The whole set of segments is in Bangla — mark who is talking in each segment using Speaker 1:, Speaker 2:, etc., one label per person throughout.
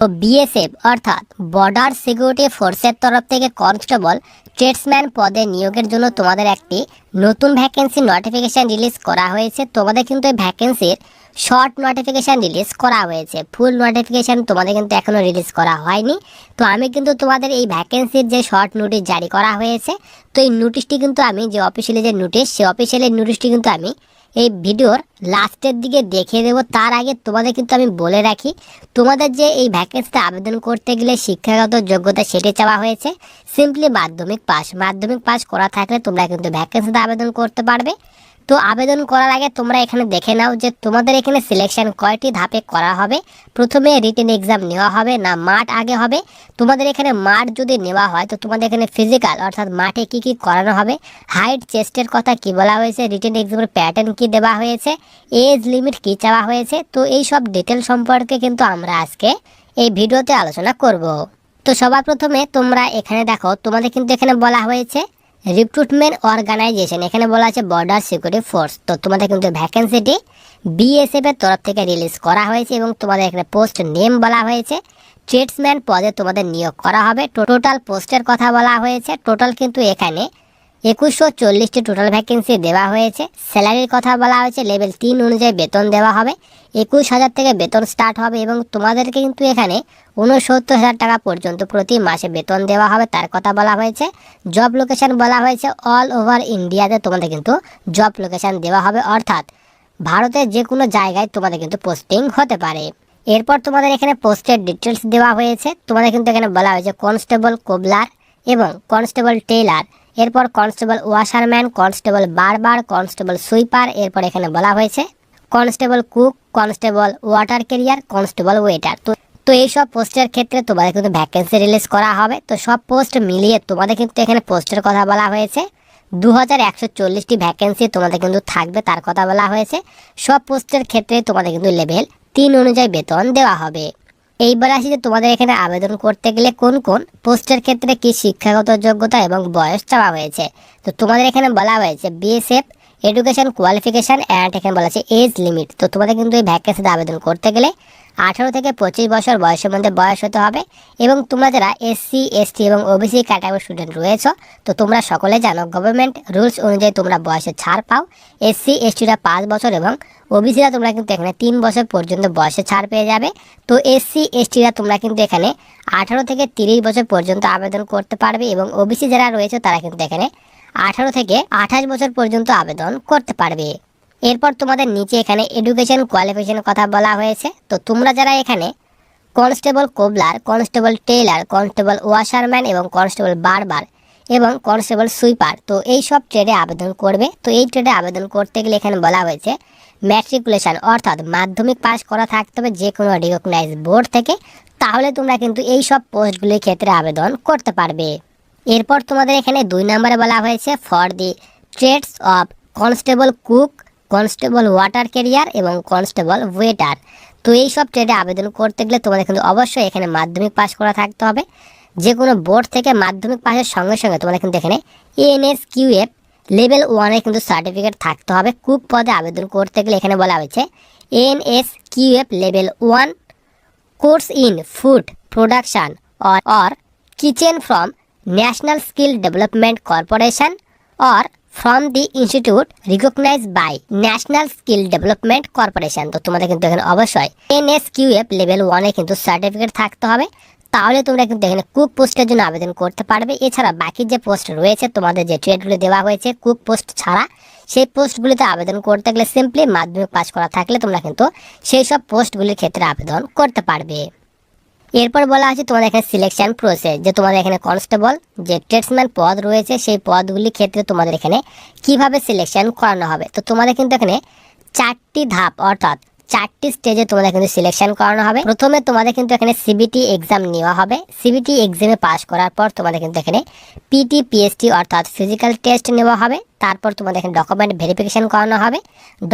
Speaker 1: তো বিএসএফ অর্থাৎ বর্ডার সিকিউরিটি ফোর্সের তরফ থেকে কনস্টেবল ট্রেডসম্যান পদে নিয়োগের জন্য তোমাদের একটি নতুন ভ্যাকেন্সি নোটিফিকেশান রিলিজ করা হয়েছে। তোমাদের কিন্তু এই ভ্যাকেন্সির শর্ট নোটিফিকেশান রিলিজ করা হয়েছে, ফুল নোটিফিকেশান তোমাদের কিন্তু এখনও রিলিজ করা হয়নি। তো আমি কিন্তু তোমাদের এই ভ্যাকেন্সির যে শর্ট নোটিশ জারি করা হয়েছে, তো এই নোটিশটি কিন্তু আমি যে অফিসিয়ালি যে নোটিশ, সেই অফিসিয়ালি নোটিশটি কিন্তু আমি এই ভিডিওর লাস্টের দিকে দেখিয়ে দেবো। তার আগে তোমাদের কিন্তু আমি বলে রাখি, তোমাদের যে এই ভ্যাকেন্সিতে আবেদন করতে গেলে শিক্ষাগত যোগ্যতা সেটি চাওয়া হয়েছে সিম্পলি মাধ্যমিক পাস করা থাকলে তোমরা কিন্তু ভ্যাকেন্সিতে আবেদন করতে পারবে। তো আবেদন করার আগে তোমরা এখানে দেখে নাও যে তোমাদের এখানে সিলেকশন কয়টি ধাপে করা হবে। প্রথমে রিটেন এক্সাম নেওয়া হবে না মাঠ আগে হবে। তোমাদের এখানে মাঠ যদি নেওয়া হয় তো তোমাদের এখানে ফিজিক্যাল অর্থাৎ মাঠে কি কি করানো হবে, হাইট চেস্টের কথা কি বলা হয়েছে, রিটেন এক্সামের প্যাটার্ন কি দেওয়া হয়েছে, এজ লিমিট কি চাওয়া হয়েছে, তো এই সব ডিটেল সম্পর্কে কিন্তু আমরা আজকে এই ভিডিওতে আলোচনা করব। তো সবার প্রথমে তোমরা এখানে দেখো, তোমাদের কিন্তু এখানে বলা হয়েছে রিক্রুটমেন্ট অর্গানাইজেশন, এখানে বলা আছে বর্ডার সিকিউরিটি ফোর্স। তো তোমাদের কিন্তু ভ্যাকেন্সিটি বিএসএফ এর তরফ থেকে রিলিজ করা হয়েছে এবং তোমাদের এখানে পোস্ট নেম বলা হয়েছে ট্রেডসম্যান পদে তোমাদের নিয়োগ করা হবে। টোটাল পোস্টের কথা বলা হয়েছে, টোটাল কিন্তু এখানে 2140টি টোটাল ভ্যাকেন্সি দেওয়া হয়েছে। স্যালারির কথা বলা হয়েছে লেভেল 3 অনুযায়ী বেতন দেওয়া হবে, 21,000 থেকে বেতন স্টার্ট হবে এবং তোমাদেরকে কিন্তু এখানে 69,000 টাকা পর্যন্ত প্রতি মাসে বেতন দেওয়া হবে তার কথা বলা হয়েছে। জব লোকেশন বলা হয়েছে অল ওভার ইন্ডিয়াতে তোমাদের কিন্তু জব লোকেশন দেওয়া হবে, অর্থাৎ ভারতের যে কোনো জায়গায় তোমাদের কিন্তু পোস্টিং হতে পারে। এরপর তোমাদের এখানে পোস্টের ডিটেলস দেওয়া হয়েছে। তোমাদের কিন্তু এখানে বলা হয়েছে কনস্টেবল কোবলার এবং কনস্টেবল টেইলার, এরপর কনস্টেবল ওয়াশারম্যান, কনস্টেবল বারবার, কনস্টেবল সুইপার, এরপর এখানে বলা হয়েছে constable cook, constable water career, constable waiter. তো এই সব পোস্টের ক্ষেত্রে তোমাদের কিন্তু ভ্যাকেন্সি রিলিজ করা হবে। তো সব পোস্ট মিলিয়ে তোমাদের কিন্তু এখানে পোস্টের কথা বলা হয়েছে 2140টি ভ্যাকেন্সি তোমাদের কিন্তু থাকবে তার কথা বলা হয়েছে। সব পোস্টের ক্ষেত্রে তোমাদের কিন্তু লেভেল 3 অনুযায়ী বেতন দেওয়া হবে। এইবার আসি যে তোমাদের এখানে আবেদন করতে গেলে কোন কোন পোস্টের ক্ষেত্রে কি শিক্ষাগত যোগ্যতা এবং বয়স চাওয়া হয়েছে। তো তোমাদের এখানে বলা হয়েছে বিএসএফ এডুকেশন কোয়ালিফিকেশান অ্যান্ড এখানে বলা আছে এজ লিমিট। তো তোমাদের কিন্তু এই ভ্যাকেন্সিতে আবেদন করতে গেলে 18 থেকে 25 বছর বয়সের মধ্যে বয়স হতে হবে এবং তোমরা যারা এসসি এসটি এবং ওবিসি ক্যাটাগরি স্টুডেন্ট রয়েছে তো তোমরা সকলে জানো গভর্নমেন্ট রুলস অনুযায়ী তোমরা বয়সে ছাড় পাও। এসসি এসটিরা 5 বছর এবং ওবিসিরা তোমরা কিন্তু এখানে 3 বছর পর্যন্ত বয়সে ছাড় পেয়ে যাবে। তো এসসি এসটিরা তোমরা কিন্তু এখানে 18 থেকে 30 বছর পর্যন্ত আবেদন করতে পারবে এবং ওবিসি যারা রয়েছে তারা কিন্তু এখানে 18 থেকে 28 বছর পর্যন্ত আবেদন করতে পারবে। এরপর তোমাদের নিচে এখানে এডুকেশন কোয়ালিফিকেশনের কথা বলা হয়েছে। তো তোমরা যারা এখানে constable cobbler, constable Taylor, constable washerman এবং কনস্টেবল বারবার এবং কনস্টেবল সুইপার, তো এই সব ট্রেডে আবেদন করবে। তো এই ট্রেডে আবেদন করতে গেলে এখানে বলা হয়েছে ম্যাট্রিকুলেশন অর্থাৎ মাধ্যমিক পাস করা থাকতে হবে যে কোনো রিকগনাইজ বোর্ড থেকে, তাহলে তোমরা কিন্তু এই সব পোস্টগুলির ক্ষেত্রে আবেদন করতে পারবে। এরপর তোমাদের এখানে 2 নম্বরে বলা হয়েছে for the trades of constable cook, constable water carrier এবং কনস্টেবল ওয়েটার। তো এই সব ট্রেডে আবেদন করতে গেলে তোমাদের কিন্তু অবশ্যই এখানে মাধ্যমিক পাস করা থাকতে হবে যে কোনো বোর্ড থেকে। মাধ্যমিক পাসের সঙ্গে সঙ্গে তোমাদের কিন্তু এখানে এনএসকিউএফ লেভেল 1 এর কিন্তু সার্টিফিকেট থাকতে হবে। কুক পদে আবেদন করতে গেলে এখানে বলা হয়েছে NSQF level 1 course in food production or kitchen from national skill development corporation or from the institute recognised by national skill development corporation. তো তোমাদের কিন্তু এখানে অবশ্যই এনএসকিউএফ লেভেল 1 এ কিন্তু সার্টিফিকেট থাকতে হবে, তাহলে তোমরা কিন্তু এখানে কুক পোস্টের জন্য আবেদন করতে পারবে। এছাড়া বাকি যে পোস্ট রয়েছে তোমাদের যে ট্রেডগুলি দেওয়া হয়েছে কুক পোস্ট ছাড়া, সেই পোস্টগুলিতে আবেদন করতে গেলে সিম্পলি মাধ্যমিক পাস করা থাকলে তোমরা কিন্তু সেই সব পোস্টগুলির ক্ষেত্রে আবেদন করতে পারবে। এরপর বলা আছে তোমাদের এখানে সিলেকশন প্রসেস, যে তোমাদের এখানে কনস্টেবল যে ট্রেডসম্যান পদ রয়েছে সেই পদগুলির ক্ষেত্রে তোমাদের এখানে কিভাবে সিলেকশন করানো হবে। তো তোমাদের কিন্তু এখানে 4টি ধাপ অর্থাৎ 4টি স্টেজে তোমাদের কিন্তু সিলেকশন করানো হবে। প্রথমে তোমাদের কিন্তু এখানে সিবিটি এক্সাম নেওয়া হবে। সিবিটি এক্সামে পাস করার পর তোমাদের কিন্তু এখানে পিটি পিএসটি অর্থাৎ ফিজিক্যাল টেস্ট নেওয়া হবে। তারপর তোমাদের এখানে ডকুমেন্ট ভেরিফিকেশন করানো হবে।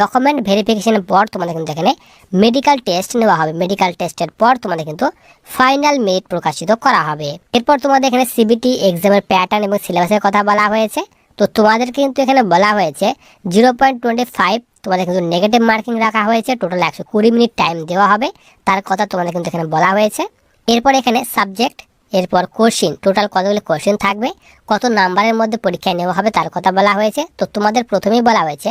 Speaker 1: ডকুমেন্ট ভেরিফিকেশনের পর তোমাদের কিন্তু এখানে মেডিকেল টেস্ট নেওয়া হবে। মেডিকেল টেস্টের পর তোমাদের কিন্তু ফাইনাল মেরিট প্রকাশিত করা হবে। এরপর তোমাদের এখানে সিবিটি এক্সামের প্যাটার্ন এবং সিলেবাসের কথা বলা হয়েছে। তো তোমাদের কিন্তু এখানে বলা হয়েছে 0.25 তোমাদের কিন্তু নেগেটিভ মার্কিং রাখা হয়েছে। টোটাল 120 মিনিট টাইম দেওয়া হবে তার কথা তোমাদের কিন্তু এখানে বলা হয়েছে। এরপর এখানে সাবজেক্ট, এরপর কোশ্চিন, টোটাল কতগুলো কোশ্চিন থাকবে, কত নাম্বারের মধ্যে পরীক্ষায় নেওয়া হবে তার কথা বলা হয়েছে। তো তোমাদের প্রথমেই বলা হয়েছে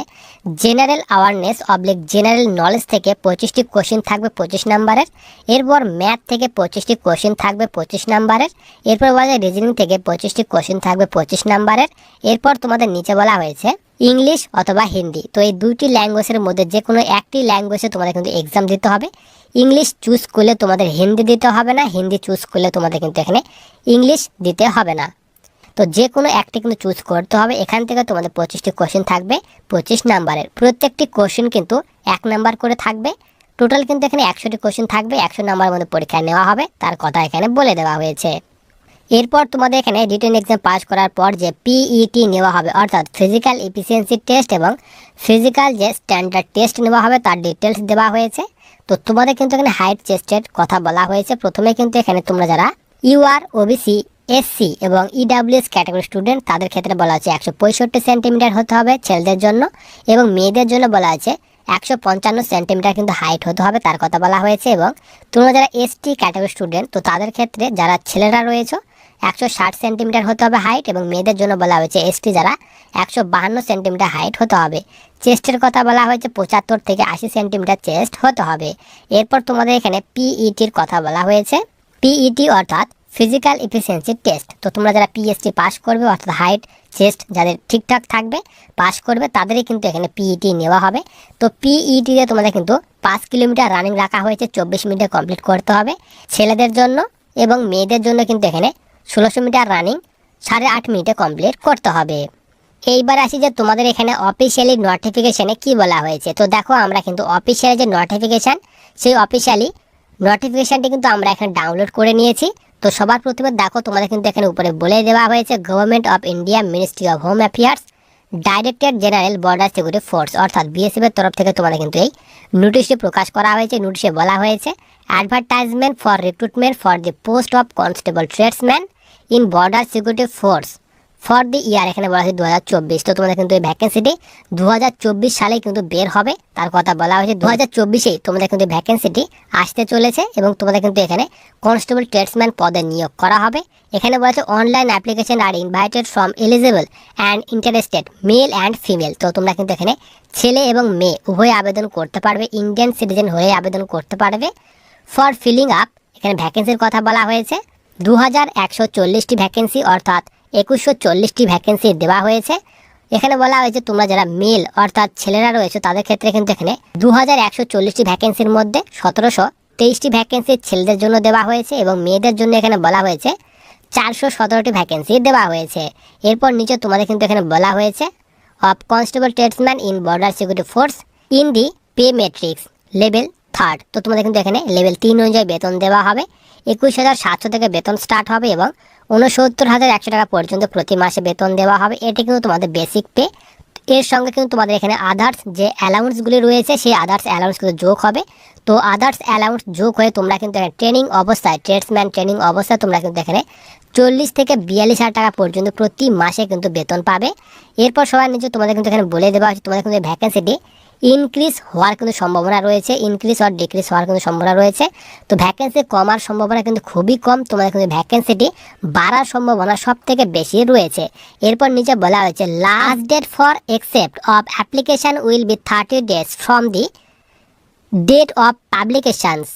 Speaker 1: general awareness oblique general knowledge থেকে 25টি কোশ্চিন থাকবে 25 নাম্বারের। এরপর ম্যাথ থেকে 25টি কোশ্চিন থাকবে 25 নাম্বারের। এরপর বলা যায় রিজনিং থেকে 25টি কোশ্চিন থাকবে 25 নাম্বারের। এরপর তোমাদের নিচে বলা হয়েছে ইংলিশ অথবা হিন্দি। তো এই দুইটি ল্যাঙ্গুয়েজের মধ্যে যে কোনো একটি ল্যাঙ্গুয়েজে তোমাদের কিন্তু এক্সাম দিতে হবে। ইংলিশ চুজ করলে তোমাদের হিন্দি দিতে হবে না, হিন্দি চুজ করলে তোমাদের কিন্তু এখানে ইংলিশ দিতে হবে না। তো যে কোনো একটি কিন্তু চুজ করতে হবে। এখান থেকে তোমাদের 25টি কোশ্চেন থাকবে 25 নাম্বারের। প্রত্যেকটি কোশ্চেন কিন্তু 1 নাম্বার করে থাকবে। টোটাল কিন্তু এখানে 100টি কোশ্চেন থাকবে, 100 নাম্বারের মধ্যে পরীক্ষা নেওয়া হবে তার কথা এখানে বলে দেওয়া হয়েছে। এরপর তোমাদের এখানে রিটেন এক্সাম পাস করার পর যে পিইটি নেওয়া হবে অর্থাৎ ফিজিক্যাল এফিসিয়েন্সি টেস্ট এবং ফিজিক্যাল যে স্ট্যান্ডার্ড টেস্ট নেওয়া হবে তার ডিটেলস দেওয়া হয়েছে। তো তোমাদের কিন্তু এখানে হাইট চেস্টের কথা বলা হয়েছে। প্রথমে কিন্তু এখানে তোমরা যারা ইউআর, ওবিসি, এসসি এবং ইডাব্লিউএস ক্যাটাগরি স্টুডেন্ট তাদের ক্ষেত্রে বলা হচ্ছে 165 সেন্টিমিটার হতে হবে ছেলেদের জন্য, এবং মেয়েদের জন্য বলা আছে 155 সেন্টিমিটার কিন্তু হাইট হতে হবে তার কথা বলা হয়েছে। এবং তোমরা যারা এসটি ক্যাটাগরি স্টুডেন্ট তো তাদের ক্ষেত্রে যারা ছেলেরা রয়েছে 160 সেন্টিমিটার হতে হবে হাইট, এবং মেয়েদের জন্য বলা হয়েছে এসটি যারা 152 সেন্টিমিটার হাইট হতে হবে। চেস্টের কথা বলা হয়েছে 75 থেকে 80 সেন্টিমিটার চেস্ট হতে হবে। এরপর তোমাদের এখানে পিইটির কথা বলা হয়েছে। পিইটি অর্থাৎ ফিজিক্যাল এফিসিয়েন্সি টেস্ট। তো তোমরা যারা পিএসটি পাস করবে অর্থাৎ হাইট চেস্ট যাদের ঠিকঠাক থাকবে পাস করবে তাদেরই কিন্তু এখানে পিইটি নেওয়া হবে। তো পিইটিতে তোমাদের কিন্তু 5 কিলোমিটার রানিং রাখা হয়েছে, 24 মিনিটে কমপ্লিট করতে হবে ছেলেদের জন্য, এবং মেয়েদের জন্য কিন্তু এখানে 1600 মিটার রানিং 8.5 মিনিটে কমপ্লিট করতে হবে। এইবার আসি যে তোমাদের এখানে অফিসিয়ালি নোটিফিকেশানে কি বলা হয়েছে। তো দেখো আমরা কিন্তু অফিসিয়ালি যে নোটিফিকেশান সেই অফিসিয়ালি নোটিফিকেশানটি কিন্তু আমরা এখানে ডাউনলোড করে নিয়েছি। তো সবার প্রথমে দেখো তোমাদের কিন্তু এখানে উপরে বলে দেওয়া হয়েছে government of India ministry of home affairs directorate general border security force অর্থাৎ বিএসএফ এর তরফ থেকে তোমাদের কিন্তু এই নোটিশটি প্রকাশ করা হয়েছে। নোটিশে বলা হয়েছে advertisement for recruitment for the post of constable tradesman in border security force for the year, এখানে বলা হয়েছে 2024। তো তোমাদের কিন্তু এই ভ্যাকেন্সিটি 2024 সালেই কিন্তু বের হবে তার কথা বলা হয়েছে। 2024-এই তোমাদের কিন্তু ভ্যাকেন্সিটি আসতে চলেছে, এবং তোমাদের কিন্তু এখানে কনস্টেবল ট্রেডসম্যান পদে নিয়োগ করা হবে। এখানে বলা হচ্ছে online application are invited from eligible and interested male and female. তো তোমরা কিন্তু এখানে ছেলে এবং মেয়ে উভয় আবেদন করতে পারবে, ইন্ডিয়ান সিটিজেন হয়ে আবেদন করতে পারবে। ফর ফিলিং আপ এখানে ভ্যাকেন্সির কথা বলা হয়েছে 2140টি ভ্যাকেন্সি অর্থাৎ 2140টি ভ্যাকেন্সি দেওয়া হয়েছে। এখানে বলা হয়েছে তোমরা যারা মেল অর্থাৎ ছেলেরা রয়েছে তাদের ক্ষেত্রে কিন্তু এখানে 2140টি ভ্যাকেন্সির মধ্যে 1723টি ভ্যাকেন্সি ছেলেদের জন্য দেওয়া হয়েছে, এবং মেয়েদের জন্য এখানে বলা হয়েছে 417টি ভ্যাকেন্সি দেওয়া হয়েছে। এরপর নিচে তোমাদের কিন্তু এখানে বলা হয়েছে of constable tradesman in border security force in the pay matrix level 3। তো তোমাদের কিন্তু এখানে লেভেল 3 অনুযায়ী বেতন দেওয়া হবে। 21,700 থেকে বেতন স্টার্ট হবে এবং 69,100 টাকা পর্যন্ত প্রতি মাসে বেতন দেওয়া হবে। এটি কিন্তু তোমাদের বেসিক পে। এর সঙ্গে কিন্তু তোমাদের এখানে আদার্স যে অ্যালাউন্সগুলি রয়েছে সেই আদার্স অ্যালাউন্স কিন্তু যোগ হবে। তো আদার্স অ্যালাউন্স যোগ হয়ে তোমরা কিন্তু এখানে ট্রেনিং অবস্থায় ট্রেডসম্যান ট্রেনিং অবস্থায় তোমরা কিন্তু এখানে 40 থেকে 42,000 টাকা পর্যন্ত প্রতি মাসে কিন্তু বেতন পাবে। এরপর সবার নিচে তোমাদের কিন্তু এখানে বলে দেওয়া হচ্ছে তোমাদের কিন্তু ভ্যাকেন্সিটি ইনক্রিজ হওয়ার কিন্তু সম্ভাবনা রয়েছে, ইনক্রিজ অর ডিক্রিজ হওয়ার কিন্তু সম্ভাবনা রয়েছে। তো ভ্যাকেন্সি কমার সম্ভাবনা কিন্তু খুবই কম, তোমাদের কিন্তু ভ্যাকেন্সিটি বাড়ার সম্ভাবনা সব থেকে বেশি রয়েছে। এরপর নিচে বলা হয়েছে last date for accept of application will be 30 days from the date of publications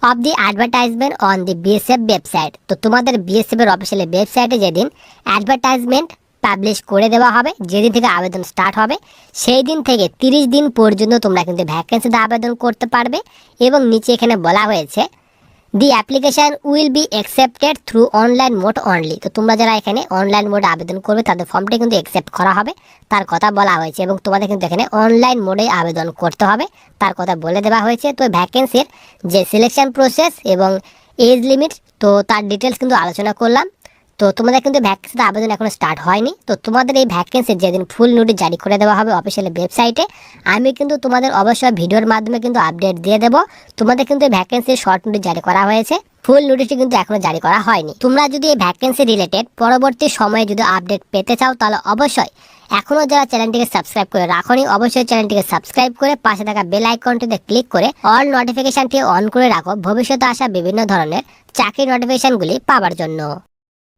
Speaker 1: of the advertisement on the BSF website. তো তোমাদের বিএসএফ এর অফিসিয়াল ওয়েবসাইটে যেদিন অ্যাডভার্টাইজমেন্ট পাবলিশ করে দেওয়া হবে, যেদিন থেকে আবেদন স্টার্ট হবে সেই দিন থেকে 30 দিন পর্যন্ত তোমরা কিন্তু ভ্যাকেন্সিতে আবেদন করতে পারবে। এবং নিচে এখানে বলা হয়েছে the application will be accepted through online mode only. তো তোমরা যারা এখানে অনলাইন মোডে আবেদন করবে তাদের ফর্মটি কিন্তু অ্যাকসেপ্ট করা হবে তার কথা বলা হয়েছে, এবং তোমাদের কিন্তু এখানে অনলাইন মোডে আবেদন করতে হবে তার কথা বলে দেওয়া হয়েছে। তো ভ্যাকেন্সির যে সিলেকশন প্রসেস এবং এজ লিমিট তো তার ডিটেলস কিন্তু আলোচনা করলাম। তো তোমাদের কিন্তু ভ্যাকেন্সিতে আবেদন এখনো স্টার্ট হয়নি। তো তোমাদের এই ভ্যাকেন্সির যেদিন ফুল নোটিশ জারি করে দেওয়া হবে অফিসিয়াল ওয়েবসাইটে আমি কিন্তু তোমাদের অবশ্যই ভিডিওর মাধ্যমে কিন্তু আপডেট দিয়ে দেবো। তোমাদের কিন্তু এই ভ্যাকেন্সির শর্ট নোটিশ জারি করা হয়েছে, ফুল নোটিশটি কিন্তু এখনো জারি করা হয়নি। তোমরা যদি এই ভ্যাকেন্সি রিলেটেড পরবর্তী সময়ে যদি আপডেট পেতে চাও তাহলে অবশ্যই এখনও যারা চ্যানেলটিকে সাবস্ক্রাইব করে রাখোনি অবশ্যই চ্যানেলটিকে সাবস্ক্রাইব করে পাশে থাকা বেল আইকনটিতে ক্লিক করে অল নোটিফিকেশনটি অন করে রাখো ভবিষ্যতে আসা বিভিন্ন ধরনের চাকরির নোটিফিকেশনগুলি পাওয়ার জন্য।